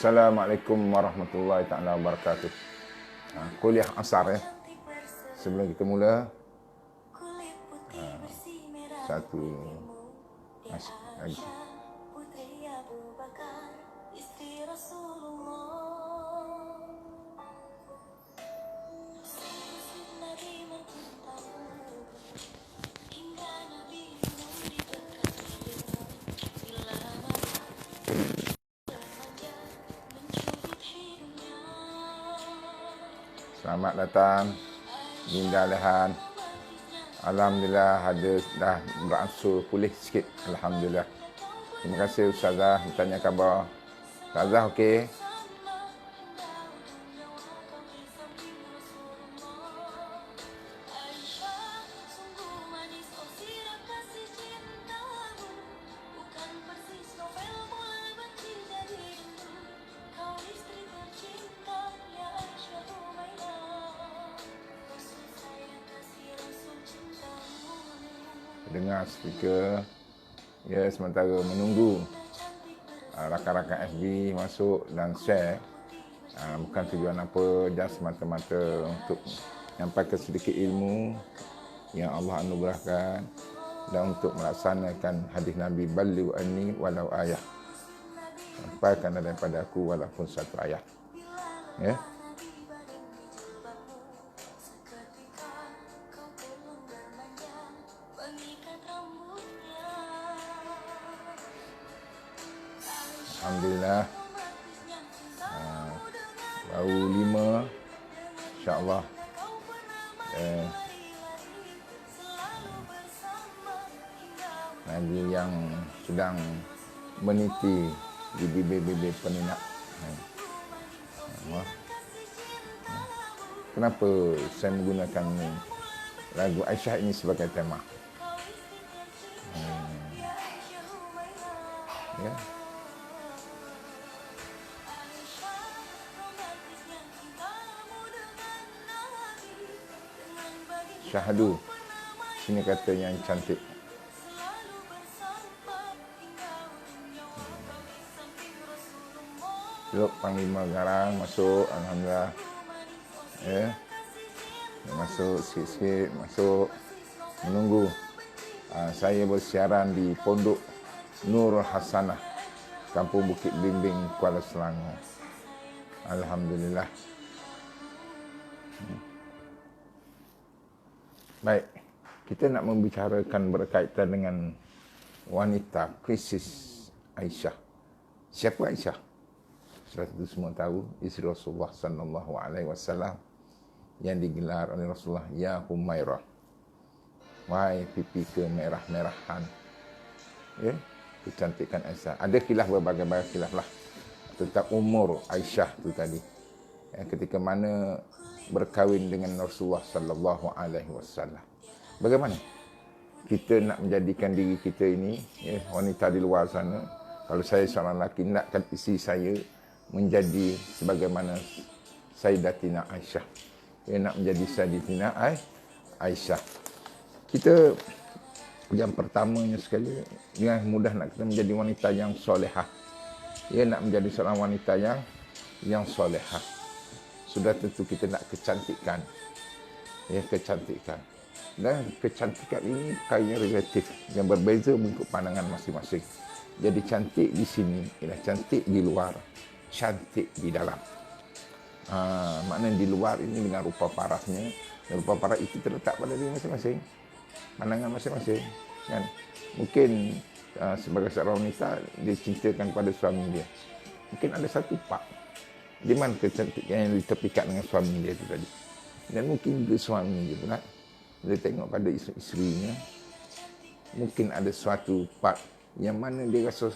Assalamualaikum warahmatullahi taala wabarakatuh. Kuliah asar ya. Sebelum kita mula, satu lagi. Selamat datang Dinda Lehan. Alhamdulillah dah beransur pulih sikit. Alhamdulillah. Terima kasih Ustazah bertanya khabar. Ustazah okey? Dengar speaker. Ya, sementara menunggu rakan-rakan FB masuk dan share. Bukan tujuan apa, just semata-mata untuk menyampaikan sedikit ilmu yang Allah anugerahkan dan untuk melaksanakan hadis Nabi ballighu anni walau ayah. Sampaikan daripada aku walaupun satu ayat. Ya. Alhamdulillah, baru 5, insyaAllah. Lagi yang sedang meniti di bibir-bibir peminat. Kenapa saya menggunakan lagu Aisyah ini sebagai tema? Ya. Syahadu. Sini kata yang cantik. Elok Panglima Garang masuk. Alhamdulillah. Ya. Masuk sikit-sikit. Masuk. Menunggu. Saya bersiaran di Pondok Nurul Hasanah, Kampung Bukit Bimbing, Kuala Selangor. Alhamdulillah. Baik, kita nak membicarakan berkaitan dengan wanita krisis Aisyah. Siapa Aisyah? Sudah tentu semua tahu, isteri Rasulullah sallallahu alaihi wasallam yang digelar oleh Rasulullah ya Humairah. Wahai pipi kemerah-merahan. Ya, kecantikan Aisyah. Ada khilaf, berbagai-bagai khilaf lah tentang umur Aisyah tu tadi. Ketika mana berkahwin dengan Rasulullah sallallahu alaihi wasallam. Bagaimana kita nak menjadikan diri kita ini, ya, wanita di luar sana, kalau saya seorang lelaki, nakkan isteri saya menjadi sebagaimana Sayyidatina Aisyah. Ya, nak menjadi Sayyidatina Aisyah. Kita yang pertamanya sekali, dengan mudah nak kita menjadi wanita yang solehah. Ya, nak menjadi seorang wanita yang solehah. Sudah tentu kita nak kecantikan. Ya, kecantikan. Dan kecantikan ini perkara relatif yang berbeza mengikut pandangan masing-masing. Jadi cantik di sini ialah cantik di luar, cantik di dalam. Maknanya di luar ini dengan rupa parasnya, dan rupa paras itu terletak pada diri masing-masing, pandangan masing-masing. Kan? Mungkin sebagai seorang wanita dia cintakan pada suami dia. Mungkin ada satu part di mana kecantikan yang ditepikan dengan suami dia itu tadi. Dan mungkin juga suami dia pula, dia tengok pada isterinya, mungkin ada suatu part yang mana dia rasa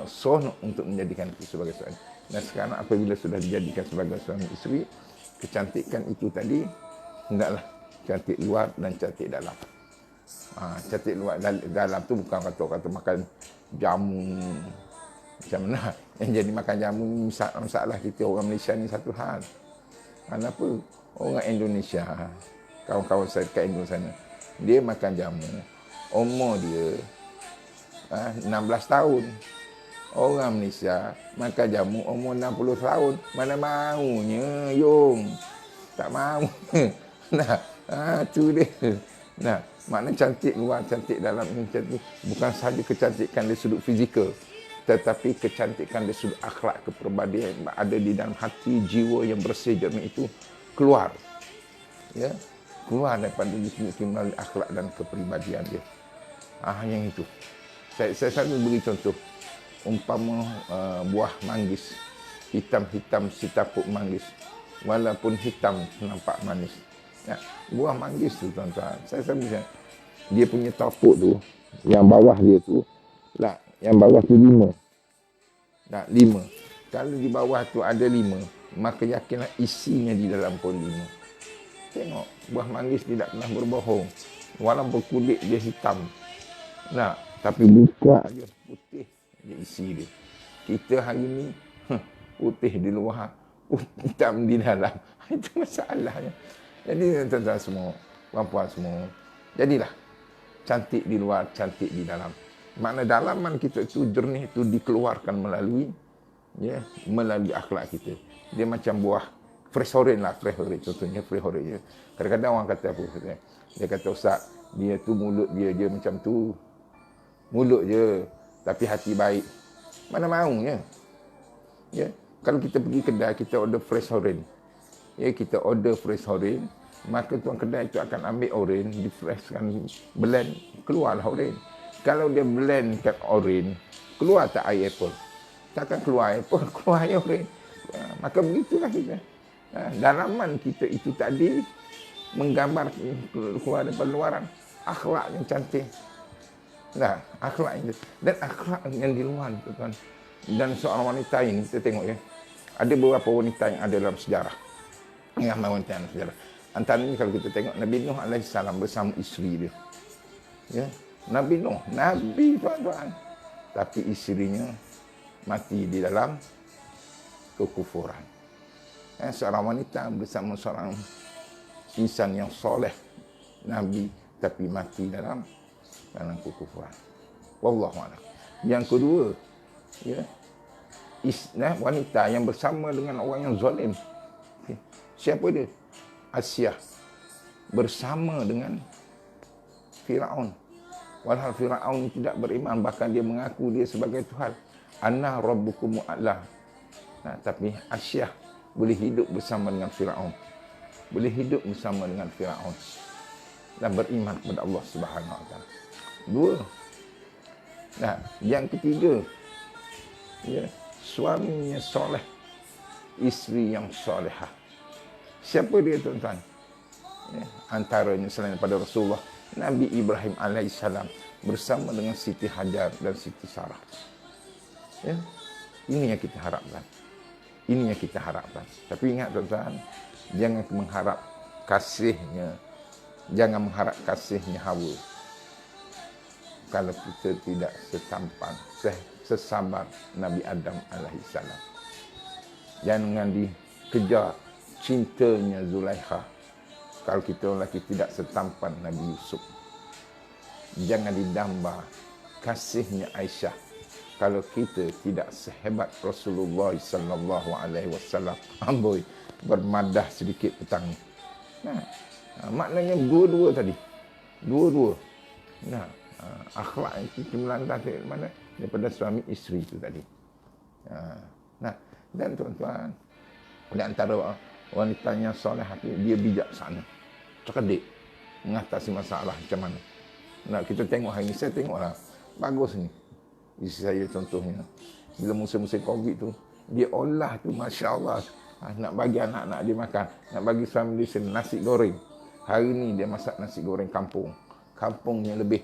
seronok untuk menjadikan itu sebagai suami. Dan sekarang apabila sudah dijadikan sebagai suami isteri, kecantikan itu tadi hendaklah cantik luar dan cantik dalam. Cantik luar dalam tu bukan kata makan jamu macam mana. Yang jadi makan jamu ni masalah kita orang Malaysia ni satu hal. Kenapa orang Indonesia, kawan-kawan saya dekat Indonesia sana, dia makan jamu, umur dia 16 tahun. Orang Malaysia makan jamu umur 60 tahun. Mana maunya, Yung. Tak mau. Nah, tu dia. Nah, makna cantik luar, cantik dalam ini cantik. Bukan sahaja kecantikan dari sudut fizikal, tetapi kecantikan dari sudut akhlak, kepribadian yang ada di dalam hati, jiwa yang bersih jernih itu keluar. Ya, keluar daripada diri melalui akhlak dan kepribadian dia. Yang itu. Saya selalu beri contoh. Umpama buah manggis, hitam-hitam si tapuk manggis, walaupun hitam nampak manis. Ya, buah manggis tu tuan-tuan, saya selalu cakap, dia punya tapuk tu, yang bawah dia tu, yang bawah tu 5. Lima. Kalau di bawah tu ada 5, maka yakinlah isinya di dalam pun 5. Tengok, buah manggis tidak pernah berbohong. Walaupun kulit dia hitam. Tapi buka je putih dia isi dia. Kita hari ni putih di luar, hitam di dalam. Itu masalahnya. Jadi tuan-tuan semua, puan-puan semua, jadilah cantik di luar, cantik di dalam. Makna dalaman kita itu jernih itu dikeluarkan melalui akhlak kita. Dia macam buah fresh orange lah, fresh orange contohnya, fresh orange. Kadang-kadang orang kata apa? Dia kata, Ustaz, dia tu mulut dia macam tu. Mulut je, tapi hati baik. Mana maunya? Ya, kalau kita pergi kedai, kita order fresh orange. Ya, kita order fresh orange, maka tuan kedai itu akan ambil orange, di-freshkan, blend, keluarlah orange. Kalau dia blendkan orange, keluar tak air apple? Takkan keluar apple, keluar air orange. Maka begitulah kita. Dalaman kita itu tadi menggambar keluar daripada luaran akhlak yang cantik. Akhlak ini dan akhlak yang di luar, tuan. Dan seorang wanita ini kita tengok ya, ada beberapa wanita yang ada dalam sejarah, yang wanita dalam sejarah. Antaranya kalau kita tengok Nabi Nuh alaihissalam bersama isteri dia, ya, Nabi Nuh, Nabi tuan-tuan, tapi isterinya mati di dalam kekufuran. Seorang wanita bersama seorang insan yang soleh, Nabi, tapi mati dalam kekufuran. Wallahu a'lam. Yang kedua, ya, wanita yang bersama dengan orang yang zalim. Siapa dia? Asyah bersama dengan Firaun. Walhal Firaun tidak beriman, bahkan dia mengaku dia sebagai Tuhan. Ana rabbukum a'la. Tapi Asyah boleh hidup bersama dengan Firaun. Boleh hidup bersama dengan Firaun dan beriman kepada Allah Subhanahu wa taala. 2. Yang ketiga, ya, suaminya soleh, isteri yang solehah. Siapa dia tuan-tuan? Ya, antaranya selain daripada Rasulullah, Nabi Ibrahim alaihissalam bersama dengan Siti Hajar dan Siti Sarah. Ya, ini yang kita harapkan. Ini yang kita harapkan. Tapi ingat tuan-tuan, jangan mengharap kasihnya, jangan mengharap kasihnya Hawa. Kalau kita tidak setampan, sesabar Nabi Adam alaihissalam. Jangan dikejar cintanya Zulaikha kalau kita lelaki tidak setampan Nabi Yusuf. Jangan didamba kasihnya Aisyah kalau kita tidak sehebat Rasulullah sallallahu alaihi wasallam. Amboi, bermadah sedikit petang. Maknanya dua-dua tadi. Dua-dua. Akhlak itu melantang dari mana? Daripada suami isteri itu tadi. Dan tuan-tuan, di antara wanita yang soleh hati, dia bijaksana, cerdik, mengatasi masalah macam mana. Kita tengok hari ini, saya tengoklah, bagus ni. Isteri saya contohnya, bila musim-musim Covid tu, dia olah tu, Masya Allah, nak bagi anak-anak dia makan, nak bagi suami dia nasi goreng. Hari ni dia masak nasi goreng kampung. Kampungnya lebih.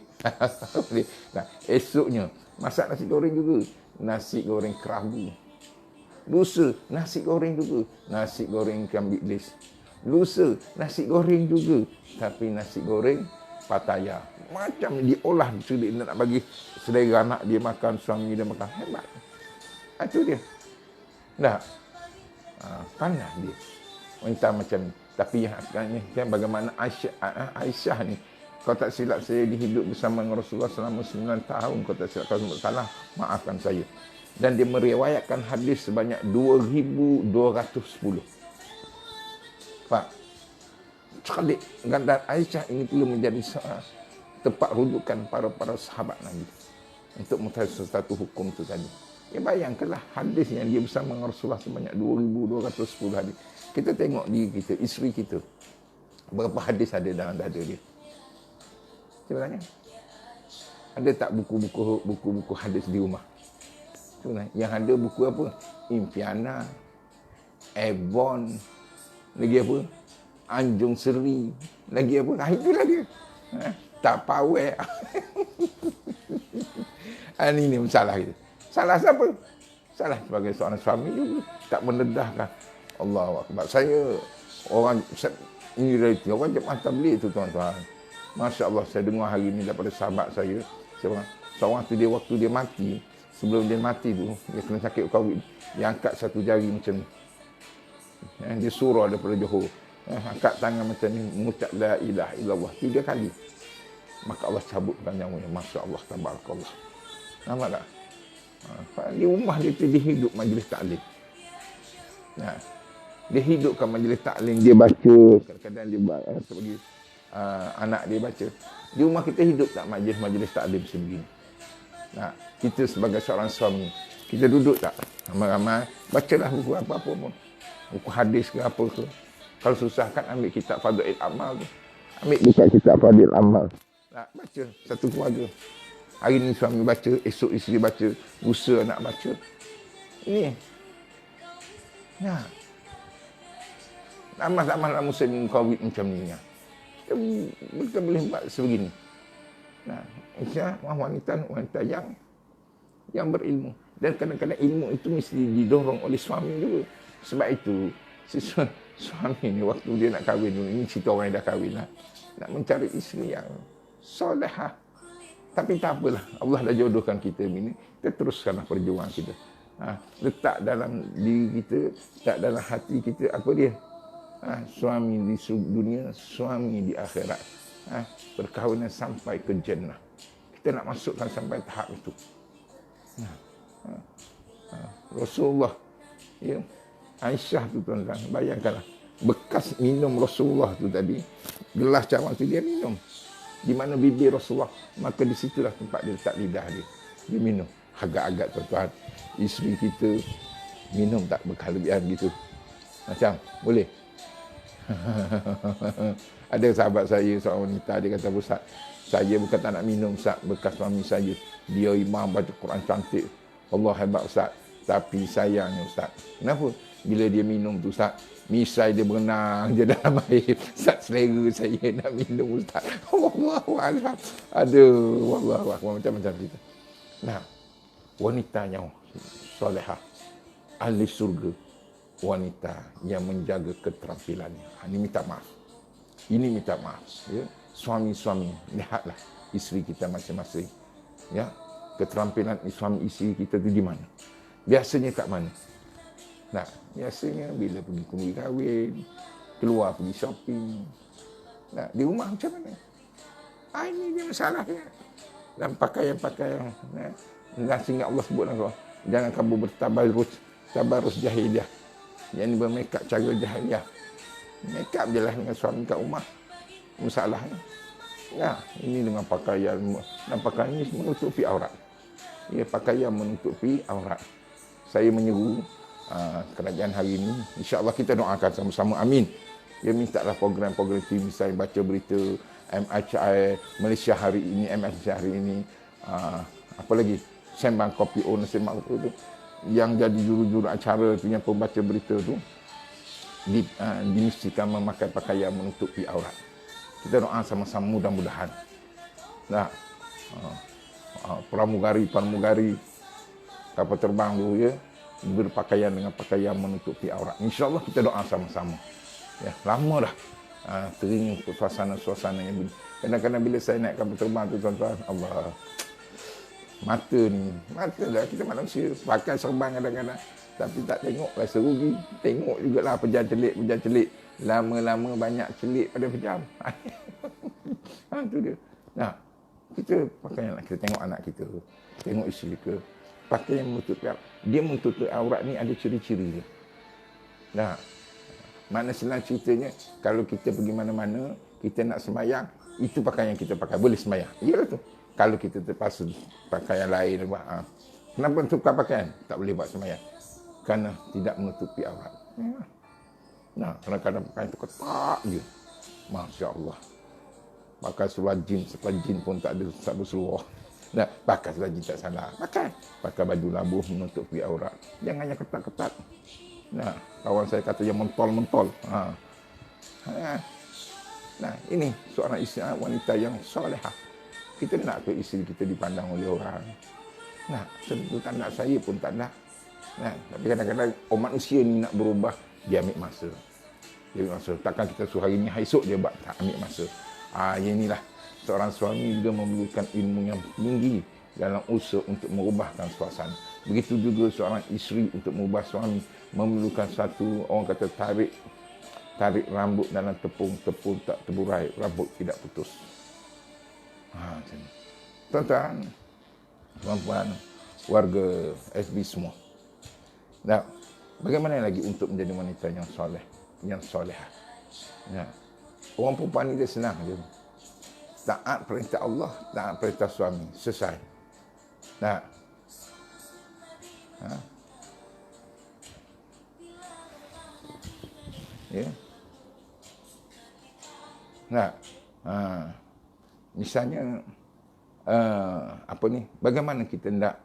Esoknya masak nasi goreng juga. Nasi goreng kerabu. Lusa nasi goreng juga. Nasi goreng ikan bilis. Lusa nasi goreng juga. Tapi nasi goreng Pattaya. Macam diolah. Dia nak bagi saudara anak dia makan, suami dia makan. Hebat. Itu dia. Pandai dia. Wanita macam ni. Tapi yang sekarang ni, bagaimana Aisyah ni, kalau tak silap saya dihidup bersama dengan Rasulullah selama 9 tahun. Kalau tak silap, kalau salah, maafkan saya. Dan dia meriwayatkan hadis sebanyak 2,210. Pak, sekali dan Aisyah ini perlu menjadi tempat rujukan para sahabat Nabi untuk mengetahui satu hukum itu tadi. Ya bayangkanlah hadis yang dia bersama dengan Rasulullah sebanyak 2,210 hadis. Kita tengok diri kita, isteri kita. Berapa hadis ada dalam dada dia? Sebenarnya ada tak buku-buku hadis di rumah? Sebenarnya yang ada buku apa? Impiana, Ebon, lagi apa? Anjung Seri, lagi apa? Itulah dia. Tak pawai. Ini masalah kita. Salah siapa? Salah sebagai seorang suami juga. Tak mendedahkan. Allahu Akbar. Saya orang ini realiti. Orang jemaah tabligh tu tuan-tuan. Masya Allah, saya dengar hari ini daripada sahabat saya. Seorang tu dia waktu dia mati, sebelum dia mati tu, dia kena sakit COVID. Dia angkat satu jari macam ni. Dia surah daripada Johor. Angkat tangan macam ni, mengucap la ilaha illallah 3 kali. Maka Allah cabutkan nyawanya. Masya Allah, tabarakallah. Nampak tak? Di rumah dia tu, dia hidup majlis taklim. Dia hidupkan majlis taklim, dia baca. Kadang-kadang dia bagi anak dia baca. Di rumah kita hidup tak majlis taklim sebegini? Kita sebagai seorang suami, kita duduk tak ramai-ramai, bacalah buku apa-apa pun. Buku hadis ke apa ke. Kalau susah kan ambil kitab Fadail Amal tu. Ambil buka kitab Fadail Amal. Baca satu keluarga. Hari ni suami baca, esok isteri baca, lusa anak baca. Ini. Lama-lama musim COVID macam ni. Kita boleh buat sebegini. Insya wanita yang berilmu. Dan kadang-kadang ilmu itu mesti didorong oleh suami juga. Sebab itu, si suami ni waktu dia nak kahwin dulu, ini cerita orang yang dah kahwin lah, nak mencari isteri yang solehah. Tapi tak apalah, Allah dah jodohkan kita ini, kita teruskanlah perjuangan kita. Letak dalam diri kita, letak dalam hati kita, apa dia? Suami di dunia, suami di akhirat. Perkahwinan sampai ke jannah. Kita nak masukkan sampai tahap itu. Rasulullah, ya, Aisyah tu tuan-tuan, bayangkanlah, bekas minum Rasulullah tu tadi, gelas cawan tu dia minum. Di mana bibir Rasulullah, maka di situlah tempat dia letak lidah dia. Dia minum. Agak-agak tuan-tuan, isteri kita minum tak berkelebihan gitu. Macam, boleh? Ada sahabat saya, seorang wanita, dia kata, Ustaz, saya bukan tak nak minum, Ustaz, bekas suami saya. Dia imam baca Quran cantik. Allah hebat, Ustaz. Tapi sayangnya, Ustaz. Kenapa? Bila dia minum tu, Ustaz, misai dia berenang je dalam air. Ustaz, selera saya nak minum, Ustaz. Wallahualam. Aduh, wallahualam. Macam-macam kita. Wanita yang solehah, ahli surga, wanita yang menjaga keterampilannya. Ini minta maaf. Ini minta maaf. Ya. Suami-suami, lihatlah isteri kita masing-masing. Ya. Keterampilan suami isteri kita tu di mana? Biasanya kat mana? Biasanya bila pergi kumpulan kahwin, keluar pergi shopping. Di rumah macam mana? Ini dia masalahnya. Dan pakaian-pakaian. Dan sehingga Allah sebut Allah, jangan kamu bertabarus jahiliyah. Yang ini bermakeup cara jahiliyah. Makeup je lah dengan suami kat rumah. Masalahnya. Ini dengan pakaian. Dan pakaian ini menutupi aurat. Ya, pakaian menutupi aurat. Saya menyeru kerajaan hari ini, insya-Allah kita doakan sama-sama, amin. Dia mintalah program-program TV, misalnya baca berita MHI Malaysia hari ini, MHI hari ini, apa lagi, sembang kopi sembang kopi itu, yang jadi juru-juru acara tu, yang pembaca berita tu, dimestikan memakai pakaian menutupi aurat. Kita doa sama-sama, mudah-mudahan. Pramugari kapal terbang dulu, ya, berpakaian dengan pakaian menutupi aurat. InsyaAllah kita doa sama-sama. Ya, lama dah teringin suasana-suasana yang begini. Kadang-kadang bila saya naik kapal terbang tu, tuan-tuan, Allah, mata dah, kita manusia pakai serban kadang-kadang, tapi tak tengok rasa rugi. Tengok jugalah pejam celik. Lama-lama banyak celik pada pejam. Itu dia. Kita pakaianlah, kita tengok anak kita, tengok isteri kita. Pakaian menutupi aurat. Dia menutupi aurat ni ada ciri-ciri dia. Nah, makna senang ceritanya, kalau kita pergi mana-mana, kita nak sembahyang, itu pakaian yang kita pakai, boleh sembahyang. Iyalah tu. Kalau kita terpaksa pakaian lain, kenapa tukar pakaian? Tak boleh buat sembahyang. Kerana tidak menutupi aurat. Nah, kadang-kadang pakaian tu ketat je. Masya Allah. Pakai seluar jin, setelah jin pun tak ada seluar. Nah, pakai seluar jin tak salah. Pakai baju labuh menutupi aurat. Jangan yang ketat-ketat. Nah, kawan saya kata yang mentol-mentol. Nah, ini seorang isteri, wanita yang solehah. Kita nak ke isteri kita dipandang oleh orang. Nah, tuntutan nak saya pun tak nak. Nah, tapi kadang-kadang manusia ni nak berubah, dia ambil masa. Takkan kita suruh hari ni, esok dia buat. Tak, ambil masa. Inilah seorang suami juga memerlukan ilmu yang tinggi dalam usaha untuk merubahkan suasana. Begitu juga seorang isteri untuk mengubah suami memerlukan satu, orang kata tarik rambut dalam tepung tak terburai, rambut tidak putus. Tuan-tuan, puan-puan, warga SB semua. Nah, bagaimana lagi untuk menjadi wanita yang soleh, yang solehah? Nah, orang perempuan ni dia senang je. Taat perintah Allah, taat perintah suami, selesai. Nah, ya. Nah, misalnya bagaimana kita nak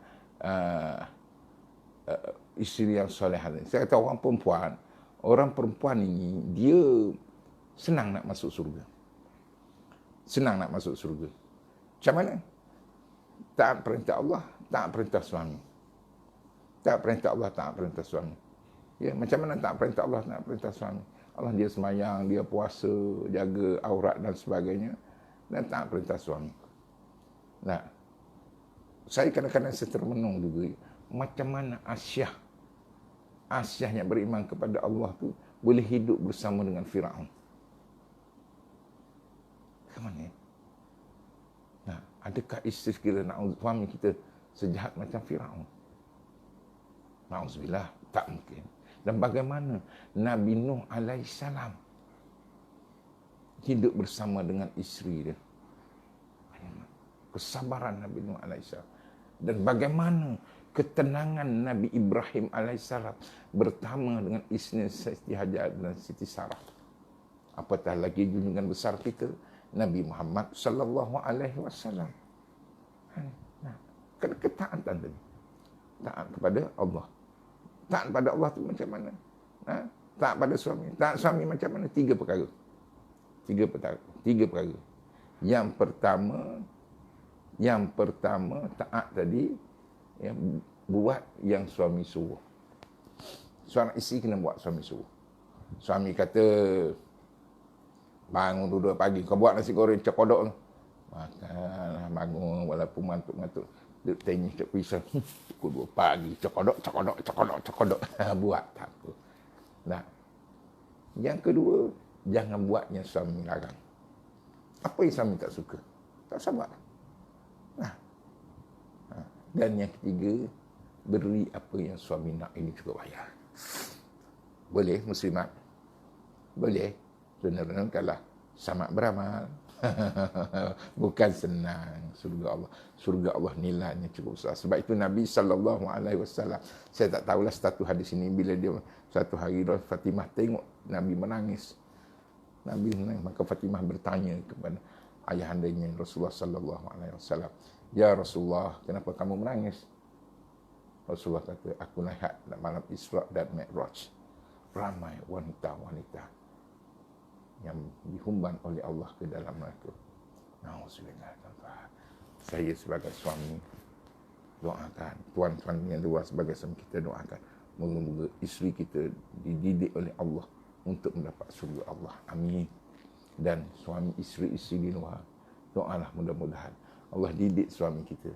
isteri yang solehah. Saya kata orang perempuan ini dia senang nak masuk surga. Senang nak masuk surga. Macam mana? Taat perintah Allah, taat perintah suami. Taat perintah Allah, taat perintah suami. Ya, macam mana taat perintah Allah, taat perintah suami? Allah dia semayang, dia puasa, jaga aurat dan sebagainya, dan taat perintah suami. Nah, saya kadang-kadang termenung juga, macam mana Aisyah yang beriman kepada Allah tu boleh hidup bersama dengan Firaun. Kemana? Nah, adakah isteri kita nak suami kita sejahat macam Firaun? Na'udzubillah, tak mungkin. Dan bagaimana Nabi Nuh alaihissalam hidup bersama dengan isteri dia? Kesabaran Nabi Nuh alaihissalam. Dan bagaimana ketenangan Nabi Ibrahim alaihissalam bertama dengan isteri Siti Hajar dan Siti Sarah. Apatah lagi junjungan besar kita Nabi Muhammad sallallahu alaihi wasallam. Nah, ketaatan tadi. Taat kepada Allah. Taat pada Allah tu macam mana? Taat pada suami. Taat suami macam mana? Tiga perkara. Yang pertama taat tadi, buat yang suami suruh. Seorang isteri kena buat suami suruh. Suami kata, bangun duduk pagi, kau buat nasi goreng cekodok tu. Makanlah, bangun walaupun mantuk-mantuk. Duduk tenyih kat pisang. Pukul 2 pagi, cekodok. Buat, tak apa. Nah, yang kedua, jangan buat yang suami larang. Apa yang suami tak suka? Tak sabar. Nah, dan yang ketiga, beri apa yang suami nak, ini cukup bayar. Boleh, muslimat? Boleh. Sebenarnya kalau sama beramal. Bukan senang surga Allah nilainya cukup besar. Sebab itu Nabi SAW, saya tak tahulah satu hadis ini, bila dia satu hari Fatimah tengok Nabi menangis, maka Fatimah bertanya kepada ayahandanya Rasulullah SAW, ya Rasulullah, kenapa kamu menangis? Rasulullah kata, aku lihat malam Isra dan Mi'raj, ramai wanita-wanita yang dihumban oleh Allah ke dalam neraka. Na'udzubillah. Saya sebagai suami doakan, tuan-tuan yang luar sebagai suami kita doakan, moga-moga isteri kita dididik oleh Allah untuk mendapat surga Allah. Amin. Dan suami isteri-isteri di luar, doalah mudah-mudahan Allah didik suami kita.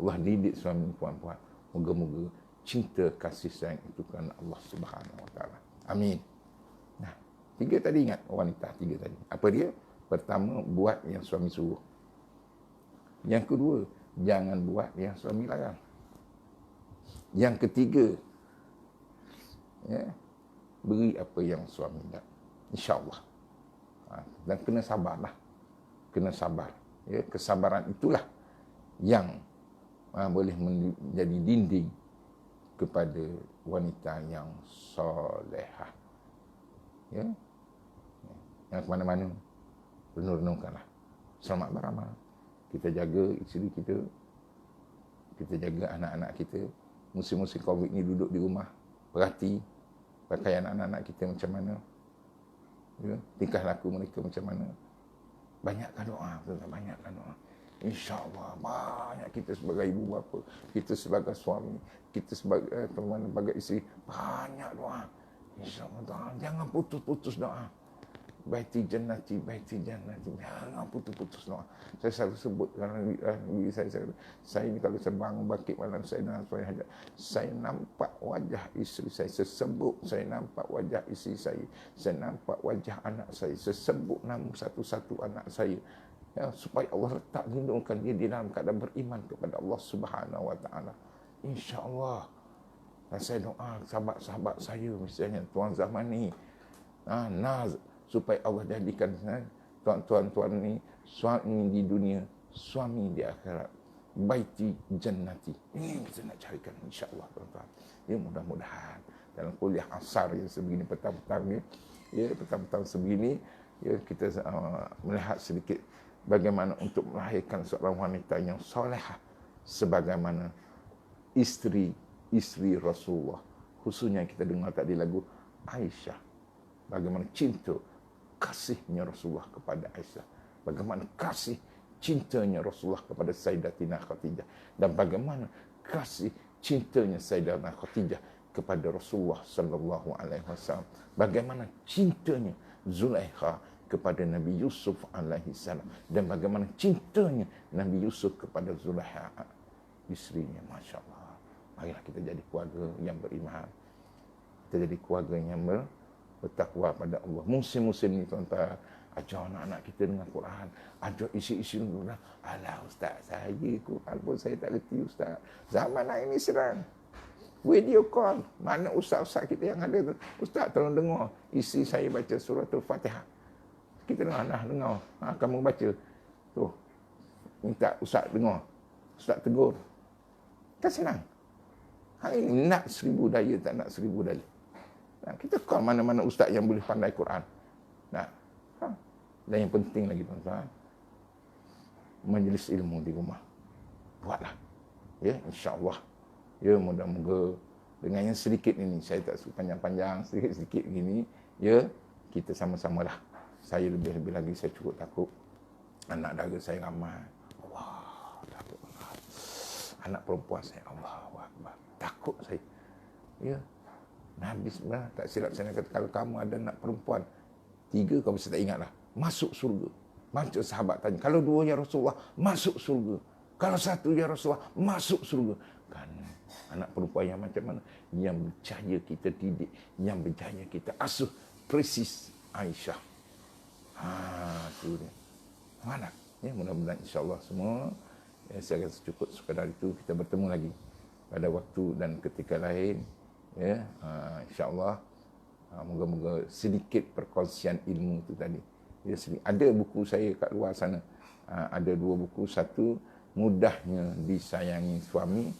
Allah didik suami puan-puan. Moga-moga cinta kasih sayang itu kerana Allah Subhanahu Wa Taala. Amin. Nah, 3 tadi ingat wanita, 3 tadi. Apa dia? Pertama, buat yang suami suruh. Yang kedua, jangan buat yang suami larang. Yang ketiga, ya, beri apa yang suami nak. InsyaAllah. Dan kena sabarlah. Kena sabar. Ya, kesabaran itulah yang boleh menjadi dinding kepada wanita yang solehah. Ya. Yang ke mana-mana, renung-renungkanlah. Selamat beramal. Kita jaga isteri kita. Kita jaga anak-anak kita. Musim-musim COVID ni duduk di rumah. Perhati pakaian anak-anak kita macam mana. Ya, tingkah laku mereka macam mana. Banyakkan doa. Banyakkan doa. InsyaAllah banyak kita sebagai ibu bapa, kita sebagai suami, kita sebagai teman, sebagai isteri, banyak doa. InsyaAllah jangan putus-putus doa. Baiti jannati, jangan putus-putus doa. Saya selalu sebut kerana saya ni kalau saya bangun bangkit malam, saya nampak wajah isteri saya, sesebut saya nampak wajah isteri saya nampak wajah anak saya, sesebut nama satu-satu anak saya. Ya, supaya Allah letak lindungkan dia di dalam keadaan beriman kepada Allah Subhanahu Wa Taala. InsyaAllah. Dan saya doa sahabat-sahabat saya misalnya Tuan Zamani, Naz, supaya Allah jadikan tuan-tuan ni suami di dunia, suami di akhirat. Baiti jannati. Ini kita nak carikan insya-Allah tuan-tuan. Ya, mudah-mudahan dalam kuliah asar yang sebegini petang-petang ni, ya petang-petang sebegini, ya kita melihat sedikit bagaimana untuk melahirkan seorang wanita yang solehah sebagaimana isteri Rasulullah. Khususnya kita dengar tadi lagu Aisyah. Bagaimana cinta, kasihnya Rasulullah kepada Aisyah. Bagaimana kasih, cintanya Rasulullah kepada Sayyidatina Khadijah. Dan bagaimana kasih, cintanya Sayyidatina Khadijah kepada Rasulullah sallallahu alaihi wasallam. Bagaimana cintanya Zulaikha kepada Nabi Yusuf alaihi salam, dan bagaimana cintanya Nabi Yusuf kepada Zulaikha isterinya. Masya-Allah. Marilah kita jadi keluarga yang beriman. Kita jadi keluarga yang bertakwa pada Allah. Musim-musim ni tuan-tuan, ajar anak-anak kita dengan Quran, ajar isi-isi Quran. Alah ustaz, saya Quran pun saya tak reti ustaz. Zaman ini serang. Video call. Mana ustaz-ustaz kita yang ada tu? Ustaz tolong dengar isi saya baca suratul Fatihah. Kita dengar. Kamu baca. Tu. Minta ustaz dengar. Ustaz tegur. Kan senang. Hari ini nak 1000 daya, tak nak 1000 daya. Kita call mana-mana ustaz yang boleh pandai Quran. Dan yang penting lagi tuan-tuan, majlis ilmu di rumah. Buatlah. Ya, insya-Allah. Ya, moga-moga dengan yang sedikit ini, saya tak suka panjang-panjang, sedikit-sedikit begini, ya, kita sama-samalah. Saya lebih-lebih lagi saya cukup takut. Anak dara saya ramai. Allah, takut Allah. Anak perempuan saya, Allah Akbar. Takut saya. Ya. Nabi sebenarnya tak silap saya kata, kalau kamu ada anak perempuan 3, kamu mesti tak ingatlah. Masuk surga. Macam sahabat tanya, kalau 2 ya Rasulullah, masuk surga. Kalau 1 ya Rasulullah, masuk surga. Kerana anak perempuan yang macam mana? Yang berjaya kita didik, yang berjaya kita asuh. Persis Aisyah. Itu dia. Mana? Ya, mudah-mudahan insya-Allah semua, ya, saya rasa cukup sekadar itu. Kita bertemu lagi pada waktu dan ketika lain. Ya, insya-Allah. Moga-moga sedikit perkongsian ilmu itu tadi. Ya, ada buku saya kat luar sana. Ada 2 buku. Satu, mudahnya disayangi suami,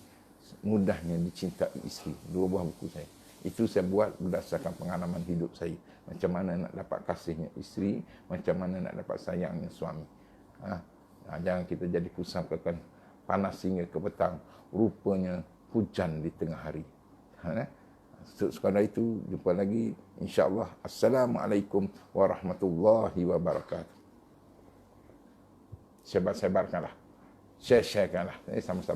mudahnya dicintai isteri. 2 buah buku saya. Itu saya buat berdasarkan pengalaman hidup saya. Macam mana nak dapat kasihnya isteri, macam mana nak dapat sayangnya suami. Jangan kita jadi pusingkan panas hingga ke petang, rupanya hujan di tengah hari. Sekadar itu, jumpa lagi insya-Allah. Assalamualaikum warahmatullahi wabarakatuh. Sebar-sebarkanlah. Share-sharekanlah. Sama-sama.